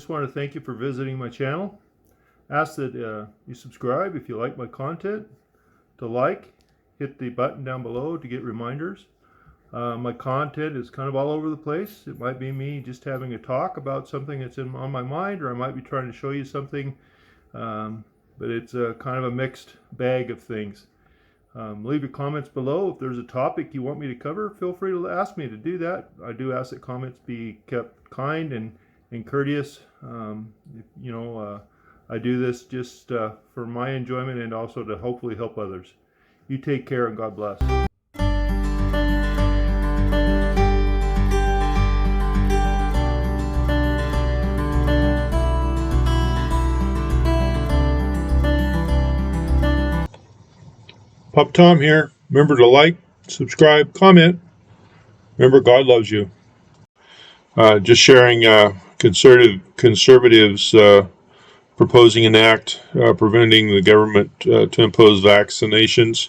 just want to thank you for visiting my channel. Ask that you subscribe if you like my content, to like, hit the button down below to get reminders. My content is kind of all over the place. It might be me just having a talk about something that's on my mind, or I might be trying to show you something, but it's kind of a mixed bag of things. Leave your comments below. If there's a topic you want me to cover, feel free to ask me to do that. I do ask that comments be kept kind and courteous. I do this just for my enjoyment and also to hopefully help others. You take care and God bless. Pop Tom here. Remember to like, subscribe, comment. Remember, God loves you. Just sharing conservatives proposing an act preventing the government to impose vaccinations.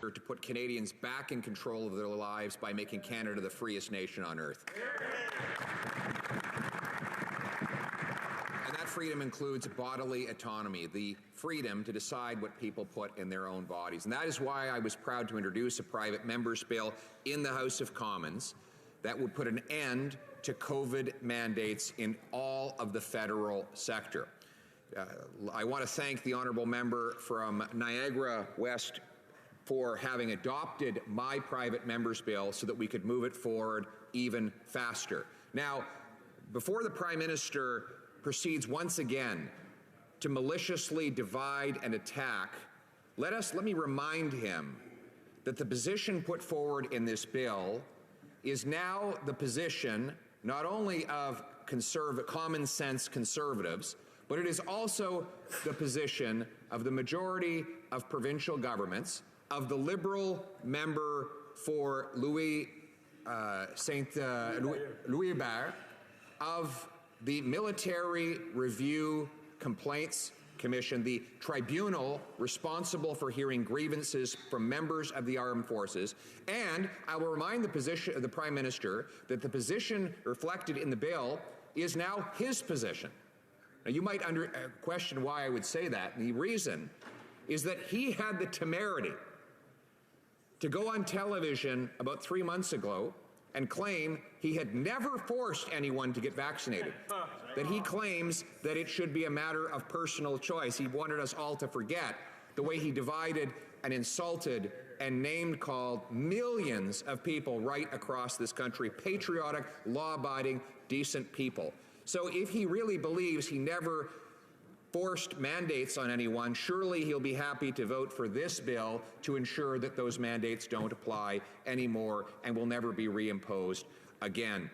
To put Canadians back in control of their lives by making Canada the freest nation on earth. And that freedom includes bodily autonomy, the freedom to decide what people put in their own bodies. And that is why I was proud to introduce a private member's bill in the House of Commons that would put an end to COVID mandates in all of the federal sector. I want to thank the honourable member from Niagara West for having adopted my private member's bill so that we could move it forward even faster. Now, before the Prime Minister proceeds once again to maliciously divide and attack, let me remind him that the position put forward in this bill is now the position not only of common sense conservatives, but it is also the position of the majority of provincial governments, of the Liberal member for Louisbourg, of the Military Review Complaints Commission, the tribunal responsible for hearing grievances from members of the armed forces. And I will remind the Prime Minister that the position reflected in the bill is now his position. Now, you might question why I would say that. And the reason is that he had the temerity to go on television about 3 months ago and claim he had never forced anyone to get vaccinated, that he claims that it should be a matter of personal choice. He wanted us all to forget the way he divided and insulted and name-called millions of people right across this country, patriotic, law-abiding, decent people. So if he really believes he never forced mandates on anyone, surely he'll be happy to vote for this bill to ensure that those mandates don't apply anymore and will never be reimposed again.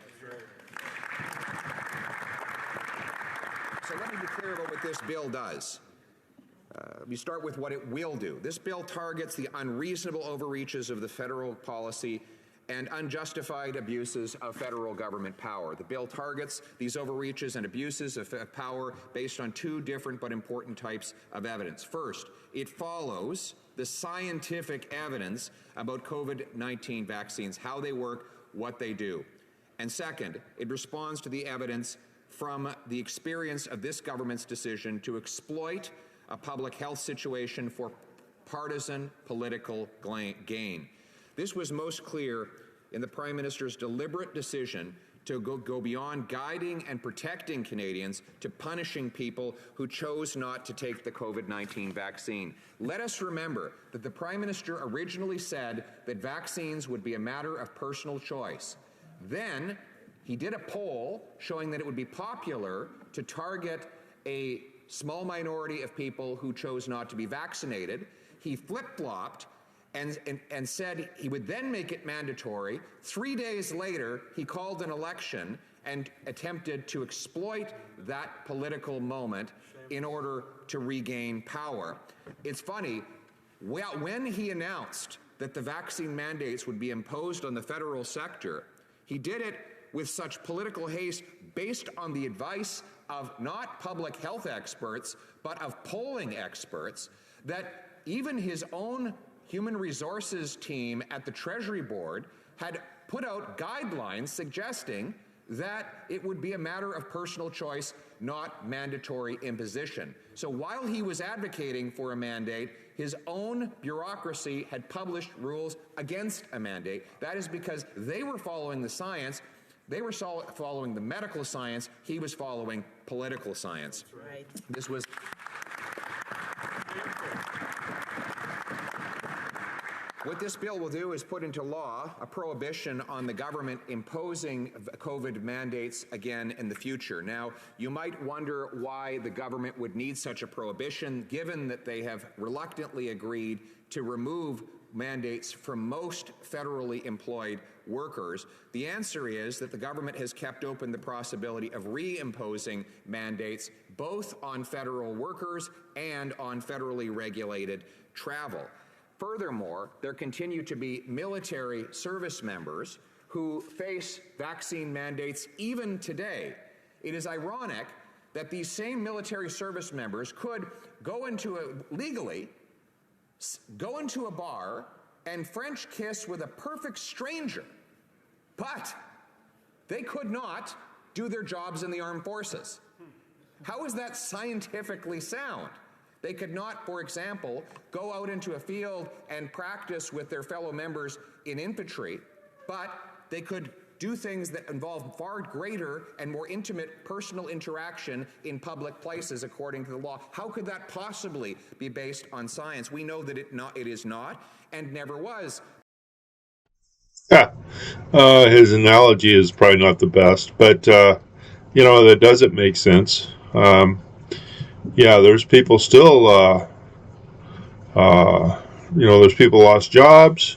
So let me be clear about what this bill does. We start with what it will do. This bill targets the unreasonable overreaches of the federal policy and unjustified abuses of federal government power. The bill targets these overreaches and abuses of power based on two different but important types of evidence. First, it follows the scientific evidence about COVID-19 vaccines, how they work, what they do. And second, it responds to the evidence from the experience of this government's decision to exploit a public health situation for partisan political gain. This was most clear in the Prime Minister's deliberate decision to go beyond guiding and protecting Canadians to punishing people who chose not to take the COVID-19 vaccine. Let us remember that the Prime Minister originally said that vaccines would be a matter of personal choice. Then he did a poll showing that it would be popular to target a small minority of people who chose not to be vaccinated. He flip-flopped and said he would then make it mandatory. 3 days later, he called an election and attempted to exploit that political moment in order to regain power. It's funny, when he announced that the vaccine mandates would be imposed on the federal sector, he did it with such political haste based on the advice of not public health experts, but of polling experts, that even his own human resources team at the Treasury Board had put out guidelines suggesting that it would be a matter of personal choice, not mandatory imposition. So while he was advocating for a mandate, his own bureaucracy had published rules against a mandate. That is because they were following the science. They were following the medical science. He was following political science. That's right. This was... What this bill will do is put into law a prohibition on the government imposing COVID mandates again in the future. Now, you might wonder why the government would need such a prohibition, given that they have reluctantly agreed to remove mandates from most federally employed workers. The answer is that the government has kept open the possibility of reimposing mandates both on federal workers and on federally regulated travel. Furthermore, there continue to be military service members who face vaccine mandates even today. It is ironic that these same military service members could legally go into a bar and French kiss with a perfect stranger, but they could not do their jobs in the armed forces. How is that scientifically sound? They could not, for example, go out into a field and practice with their fellow members in infantry, but they could do things that involve far greater and more intimate personal interaction in public places according to the law. How could that possibly be based on science? We know that it is not and never was. Yeah, his analogy is probably not the best, but that doesn't make sense. There's people still, there's people lost jobs.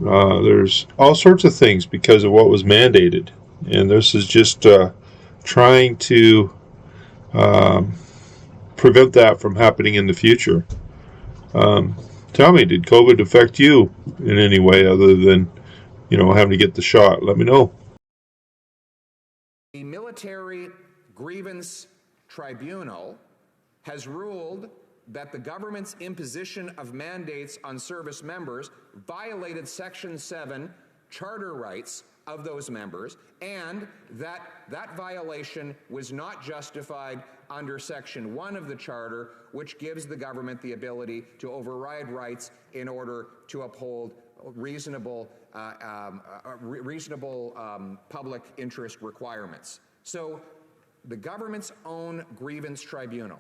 There's all sorts of things because of what was mandated. And this is just trying to prevent that from happening in the future. Tell me, did COVID affect you in any way other than, having to get the shot? Let me know. The Military Grievance Tribunal has ruled that the government's imposition of mandates on service members violated Section 7 charter rights of those members, and that violation was not justified under Section 1 of the Charter, which gives the government the ability to override rights in order to uphold reasonable public interest requirements. So the government's own grievance tribunal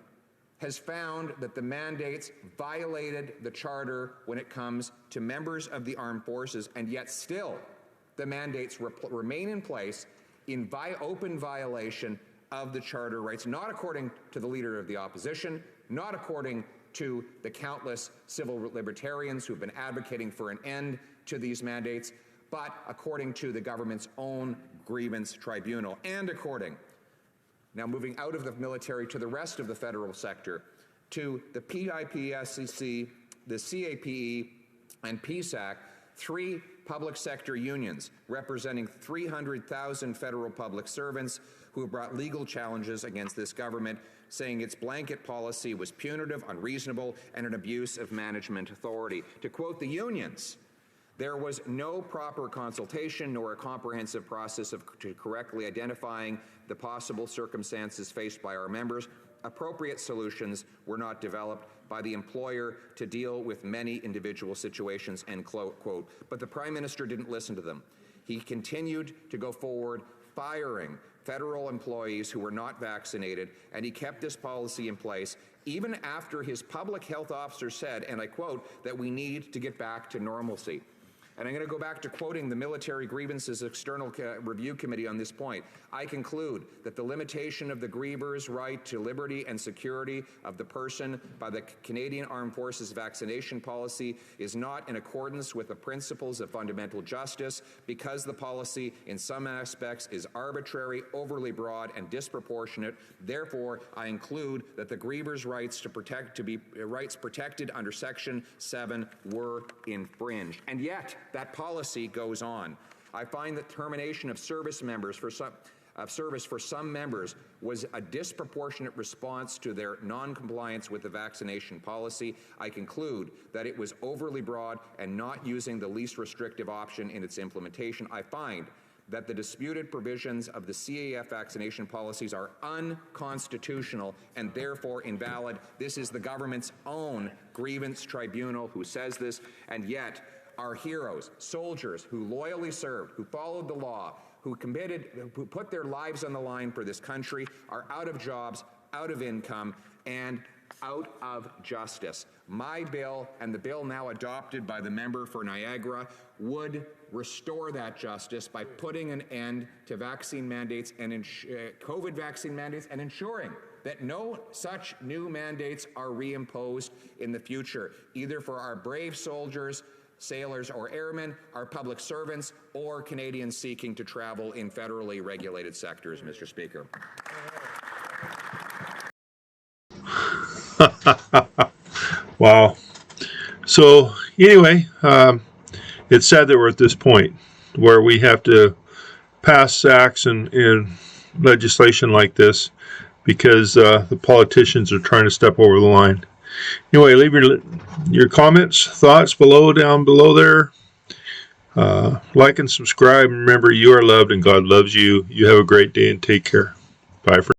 has found that the mandates violated the Charter when it comes to members of the armed forces, and yet still the mandates remain in place in open violation of the Charter rights, not according to the Leader of the Opposition, not according to the countless civil libertarians who have been advocating for an end to these mandates, but according to the government's own grievance tribunal, and according, now moving out of the military to the rest of the federal sector, to the PIPSCC, the CAPE, and PSAC, three public sector unions representing 300,000 federal public servants who have brought legal challenges against this government, saying its blanket policy was punitive, unreasonable, and an abuse of management authority. To quote the unions, there was no proper consultation nor a comprehensive process to correctly identifying the possible circumstances faced by our members. Appropriate solutions were not developed by the employer to deal with many individual situations, end quote. But the Prime Minister didn't listen to them. He continued to go forward, firing federal employees who were not vaccinated, and he kept this policy in place even after his public health officer said, and I quote, that we need to get back to normalcy. And I'm going to go back to quoting the Military Grievances External Review Committee on this point. I conclude that the limitation of the griever's right to liberty and security of the person by the Canadian Armed Forces vaccination policy is not in accordance with the principles of fundamental justice because the policy in some aspects is arbitrary, overly broad, and disproportionate. Therefore, I include that the griever's rights rights protected under Section 7 were infringed. And yet, that policy goes on. I find that termination of service for some members was a disproportionate response to their non-compliance with the vaccination policy. I conclude that it was overly broad and not using the least restrictive option in its implementation. I find that the disputed provisions of the CAF vaccination policies are unconstitutional and therefore invalid. This is the government's own grievance tribunal who says this, and yet our heroes, soldiers who loyally served, who followed the law, who put their lives on the line for this country, are out of jobs, out of income, and out of justice. My bill, and the bill now adopted by the member for Niagara, would restore that justice by putting an end to vaccine mandates and COVID vaccine mandates, and ensuring that no such new mandates are reimposed in the future, either for our brave soldiers, sailors or airmen, our public servants, or Canadians seeking to travel in federally regulated sectors, Mr. Speaker. Wow. So anyway, it's sad that we're at this point where we have to pass acts and legislation like this because the politicians are trying to step over the line. Anyway, leave your comments, thoughts down below there. Like and subscribe. Remember, you are loved and God loves you. You have a great day and take care. Bye for